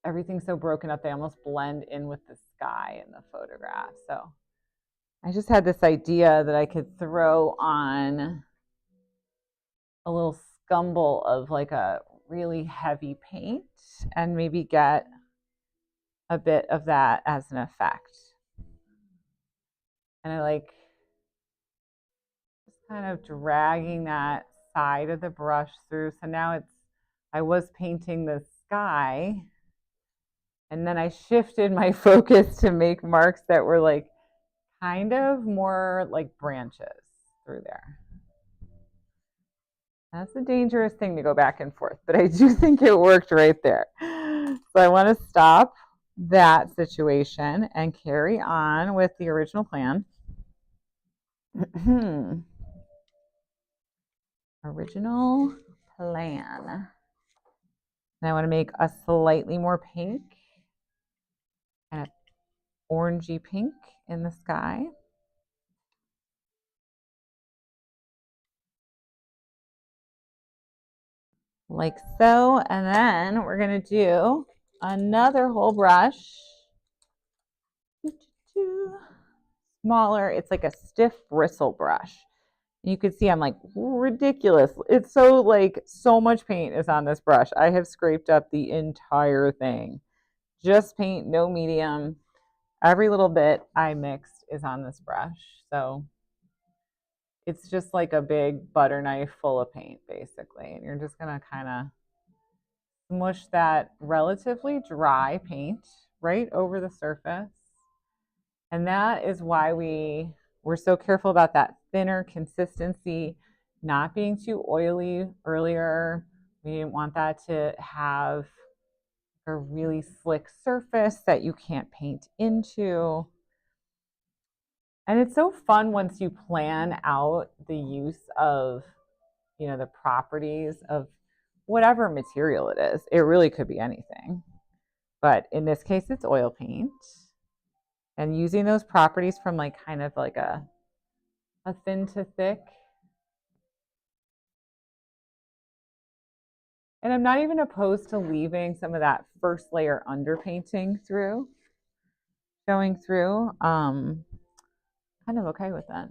everything's so broken up, they almost blend in with the sky in the photograph. So I just had this idea that I could throw on a little scumble of like a really heavy paint and maybe get a bit of that as an effect. And I like just kind of dragging that side of the brush through. So now it's, I was painting the sky, and then I shifted my focus to make marks that were like kind of more like branches through there. That's a dangerous thing to go back and forth, but I do think it worked right there. So I want to stop that situation and carry on with the original plan. Original plan. And I want to make a slightly more pink, kind of orangey pink in the sky. Like so. And then we're going to do another whole brush. Smaller. It's like a stiff bristle brush. You can see I'm like ridiculous. It's so like so much paint is on this brush. I have scraped up the entire thing. Just paint, no medium. Every little bit I mixed is on this brush. So it's just like a big butter knife full of paint basically. And you're just gonna kind of smush that relatively dry paint right over the surface. And that is why we're so careful about that thinner consistency, not being too oily earlier. We didn't want that to have a really slick surface that you can't paint into. And it's so fun once you plan out the use of, the properties of whatever material it is. It really could be anything. But in this case, it's oil paint. And using those properties from like kind of like a thin to thick. And I'm not even opposed to leaving some of that first layer underpainting through, showing through. Kind of okay with that.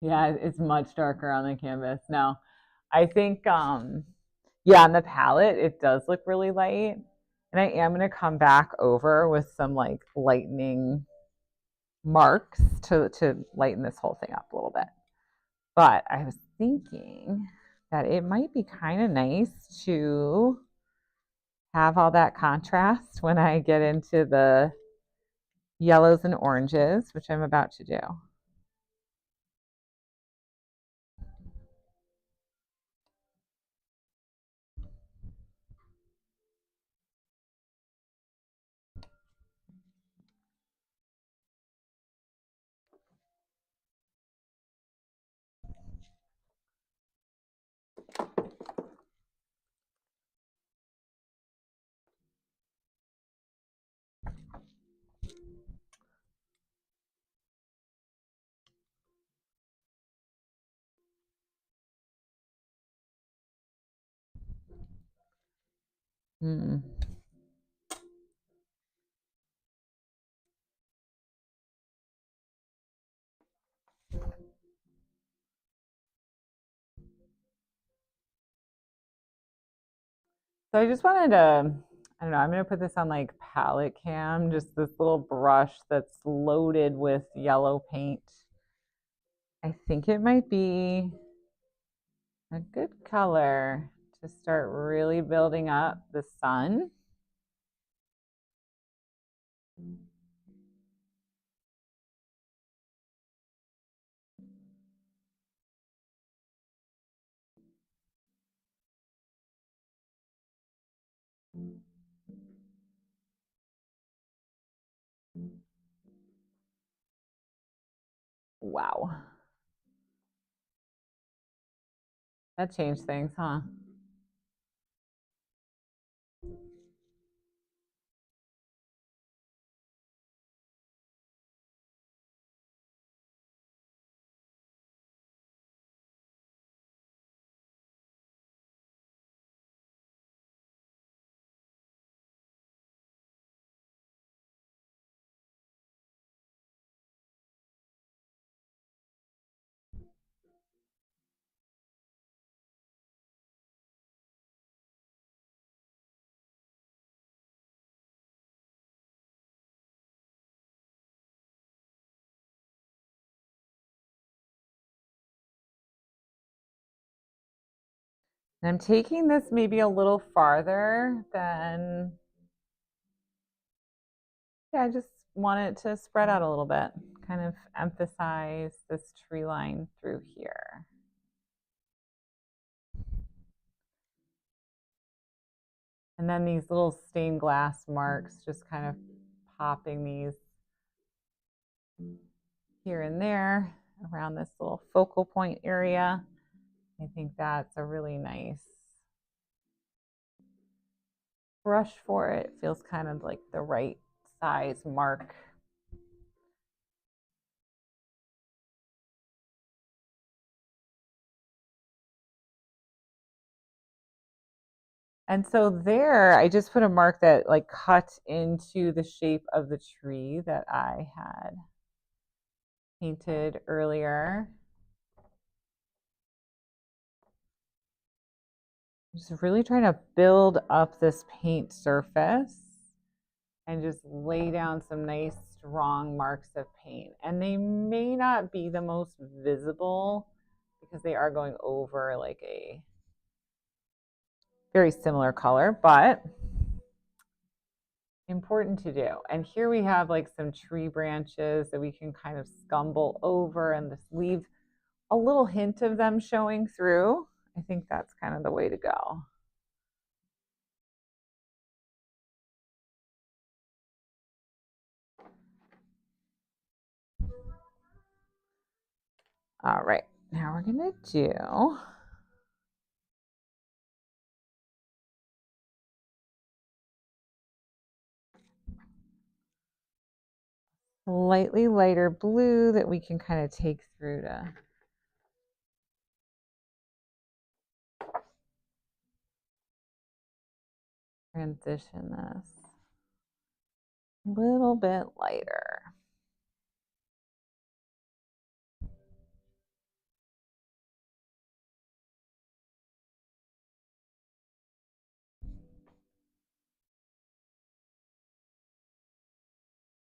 Yeah, it's much darker on the canvas. No, I think, yeah, on the palette, it does look really light. And I am going to come back over with some like lightening marks to lighten this whole thing up a little bit. But I was thinking that it might be kind of nice to have all that contrast when I get into the yellows and oranges, which I'm about to do. Hmm. So I just wanted to, I don't know, I'm going to put this on like palette cam, just this little brush that's loaded with yellow paint. I think it might be a good color to start really building up the sun. Wow. That changed things, huh? And I'm taking this maybe a little farther than, yeah, I just want it to spread out a little bit, kind of emphasize this tree line through here. And then these little stained glass marks, just kind of popping these here and there around this little focal point area. I think that's a really nice brush for it. It feels kind of like the right size mark. And so there, I just put a mark that like cut into the shape of the tree that I had painted earlier. Just really trying to build up this paint surface and just lay down some nice strong marks of paint. And they may not be the most visible because they are going over like a very similar color, but important to do. And here we have like some tree branches that we can kind of scumble over and just leave a little hint of them showing through. I think that's kind of the way to go. All right, now we're gonna do slightly lighter blue that we can kind of take through to transition this a little bit lighter.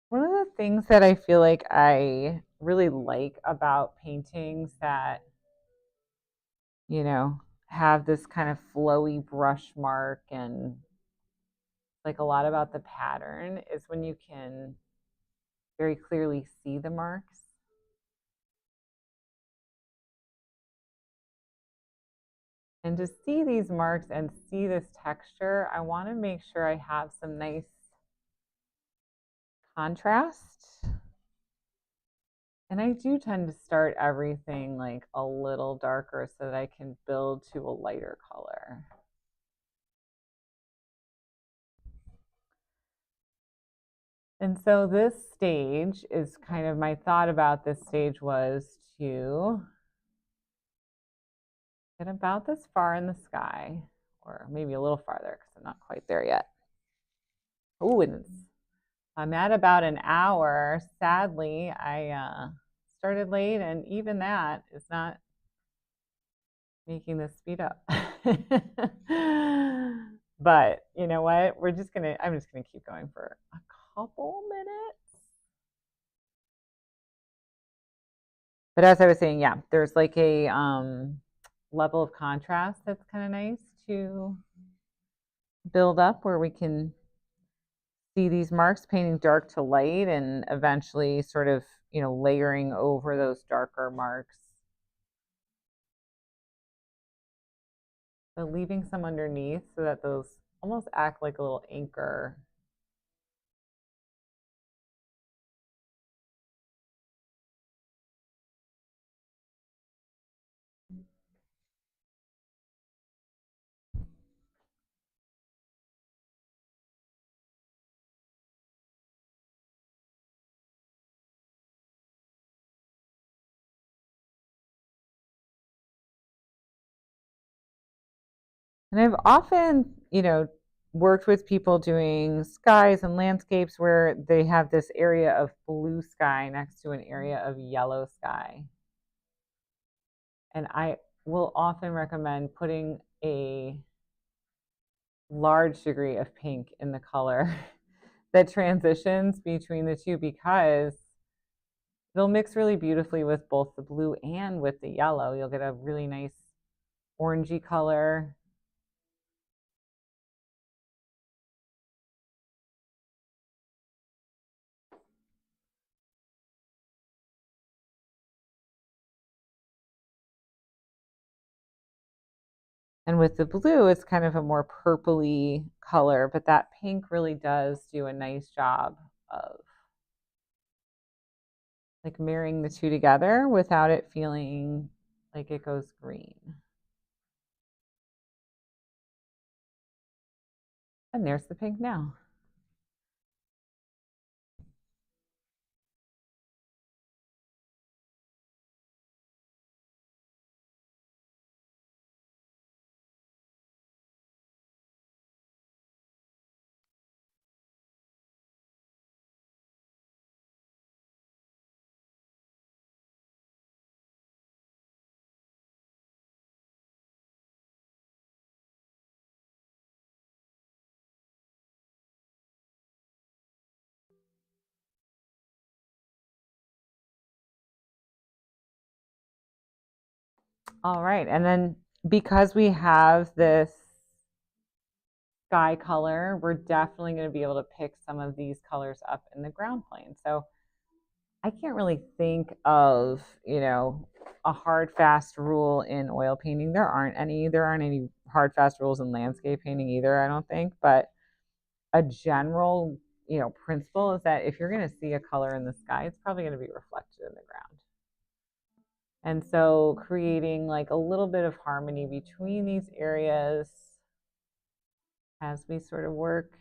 One of the things that I feel like I really like about paintings that, you know, have this kind of flowy brush mark and like a lot about the pattern is when you can very clearly see the marks. And to see these marks and see this texture, I want to make sure I have some nice contrast. And I do tend to start everything like a little darker so that I can build to a lighter color. And so this stage is kind of my thought about this stage was to get about this far in the sky, or maybe a little farther because I'm not quite there yet. Oh, and I'm at about an hour. Sadly, I started late, and even that is not making this speed up. But you know what? I'm just gonna keep going for a couple minutes. But as I was saying, yeah, there's like a level of contrast that's kind of nice to build up where we can see these marks painting dark to light and eventually sort of, you know, layering over those darker marks. But leaving some underneath so that those almost act like a little anchor. And I've often, you know, worked with people doing skies and landscapes where they have this area of blue sky next to an area of yellow sky. And I will often recommend putting a large degree of pink in the color that transitions between the two because it'll mix really beautifully with both the blue and with the yellow. You'll get a really nice orangey color. And with the blue, it's kind of a more purpley color, but that pink really does do a nice job of like marrying the two together without it feeling like it goes green. And there's the pink now. All right, and then because we have this sky color, we're definitely going to be able to pick some of these colors up in the ground plane. So I can't really think of, a hard, fast rule in oil painting. There aren't any. There aren't any hard, fast rules in landscape painting either, I don't think. But a general, principle is that if you're going to see a color in the sky, it's probably going to be reflected in the ground. And so creating like a little bit of harmony between these areas as we sort of work,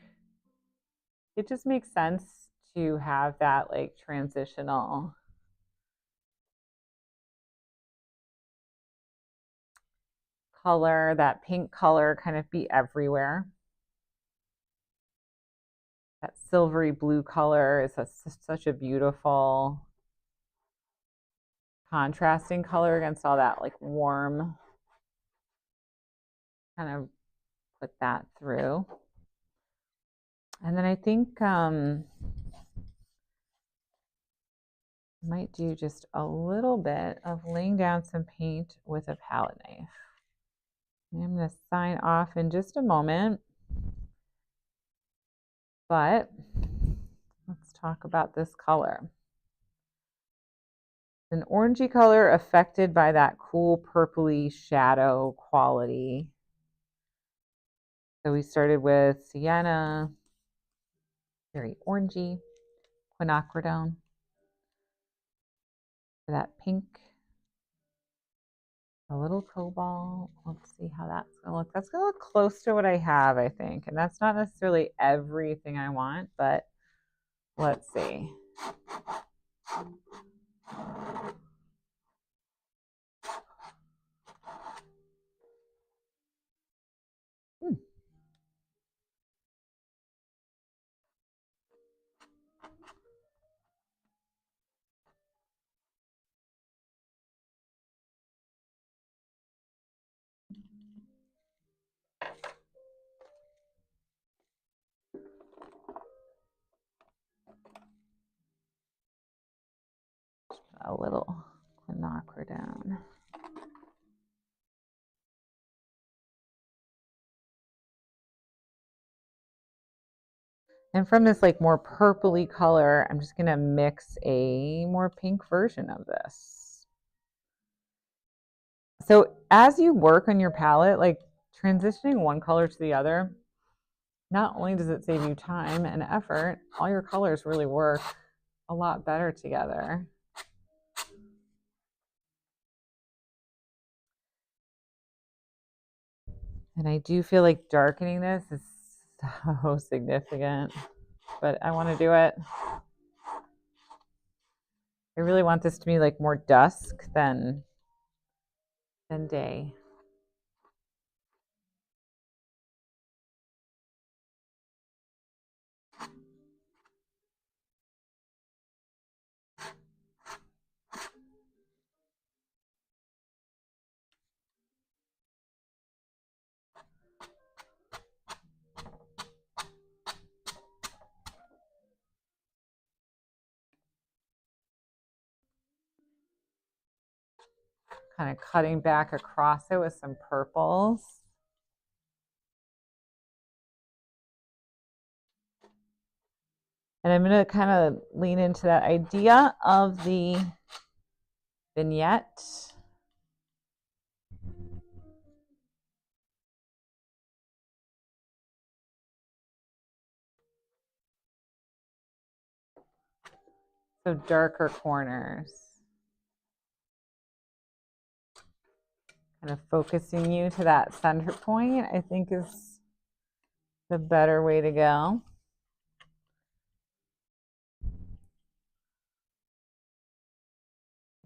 it just makes sense to have that like transitional color, that pink color kind of be everywhere. That silvery blue color is such a beautiful contrasting color against all that like warm, kind of put that through. And then I think might do just a little bit of laying down some paint with a palette knife. And I'm going to sign off in just a moment, but let's talk about this color. It's an orangey color affected by that cool purpley shadow quality. So we started with sienna, very orangey, quinacridone, that pink, a little cobalt. Let's see how that's going to look. That's going to look close to what I have, I think. And that's not necessarily everything I want, but let's see. A little quinacridone. And from this like more purpley color, I'm just going to mix a more pink version of this. So as you work on your palette, like transitioning one color to the other, not only does it save you time and effort, all your colors really work a lot better together. And I do feel like darkening this is so significant, but I want to do it. I really want this to be like more dusk than day. Kind of cutting back across it with some purples. And I'm going to kind of lean into that idea of the vignette. So darker corners. Kind of focusing you to that center point, I think, is the better way to go.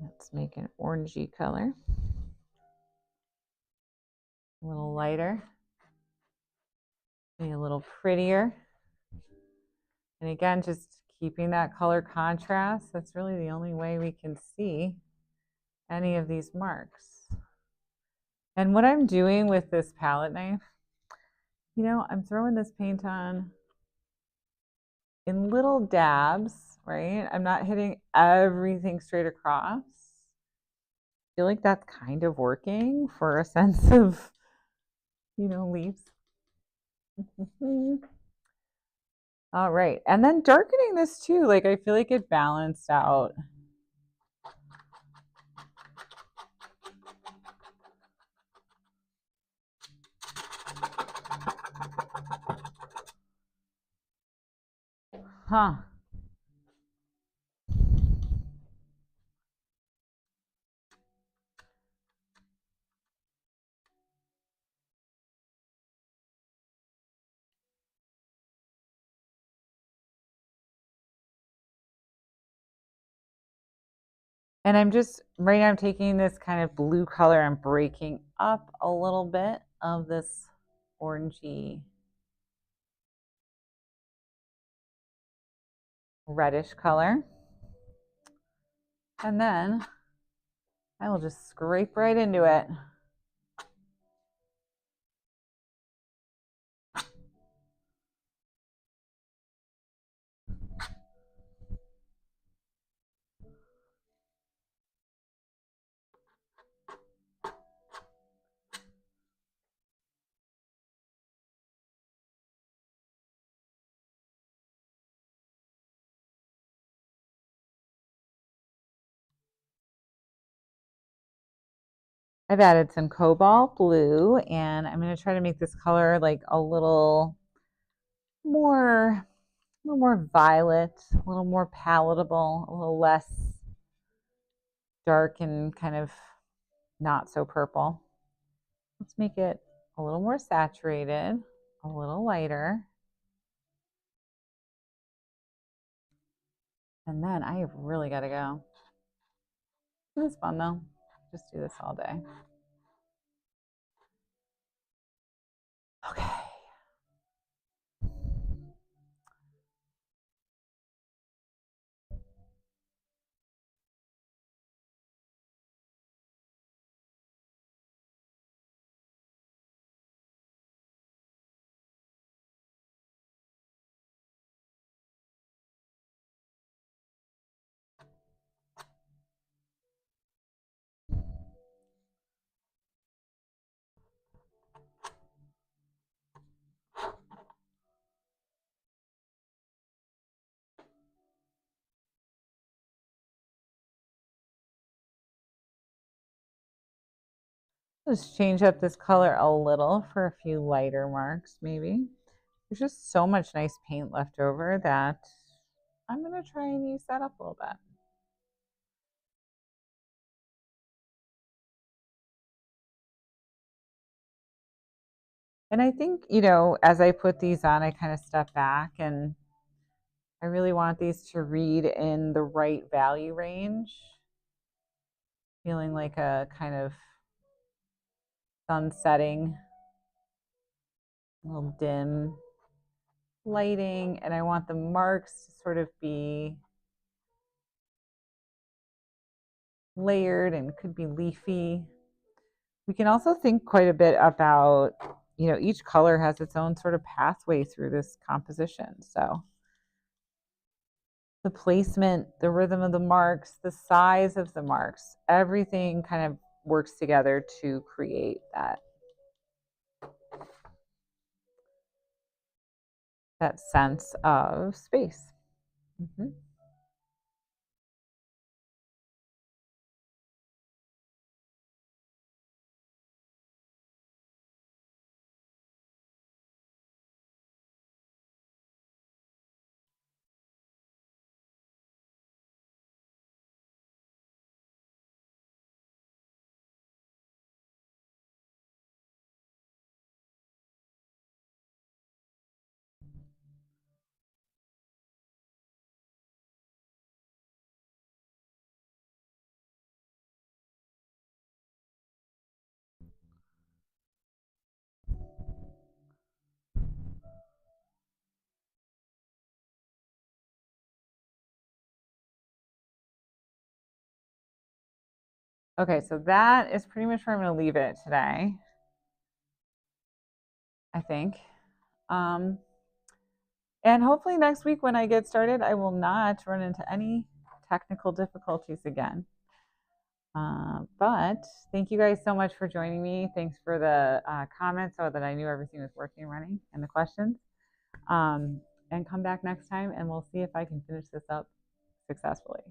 Let's make an orangey color. A little lighter. Maybe a little prettier. And again, just keeping that color contrast. That's really the only way we can see any of these marks. And what I'm doing with this palette knife, you know, I'm throwing this paint on in little dabs, right? I'm not hitting everything straight across. I feel like that's kind of working for a sense of, you know, leaves. All right, and then darkening this too, like I feel like it balanced out. Huh. And I'm just, right now I'm taking this kind of blue color and breaking up a little bit of this orangey reddish color. And then I will just scrape right into it. I've added some cobalt blue, and I'm going to try to make this color like a little more violet, a little more palatable, a little less dark and kind of not so purple. Let's make it a little more saturated, a little lighter. And then I have really got to go. It was fun though. Just do this all day. Okay. Let's change up this color a little for a few lighter marks, maybe. There's just so much nice paint left over that I'm going to try and use that up a little bit. And I think, you know, as I put these on, I kind of step back, and I really want these to read in the right value range. Feeling like a kind of sun setting, a little dim lighting, and I want the marks to sort of be layered and could be leafy. We can also think quite a bit about, you know, each color has its own sort of pathway through this composition. So the placement, the rhythm of the marks, the size of the marks, everything kind of works together to create that sense of space. Mm-hmm. Okay, so that is pretty much where I'm going to leave it today, I think. And hopefully next week when I get started, I will not run into any technical difficulties again. But thank you guys so much for joining me. Thanks for the comments so that I knew everything was working and running and the questions. And come back next time and we'll see if I can finish this up successfully.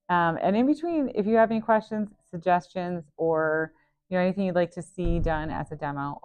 And in between, if you have any questions, suggestions, or anything you'd like to see done as a demo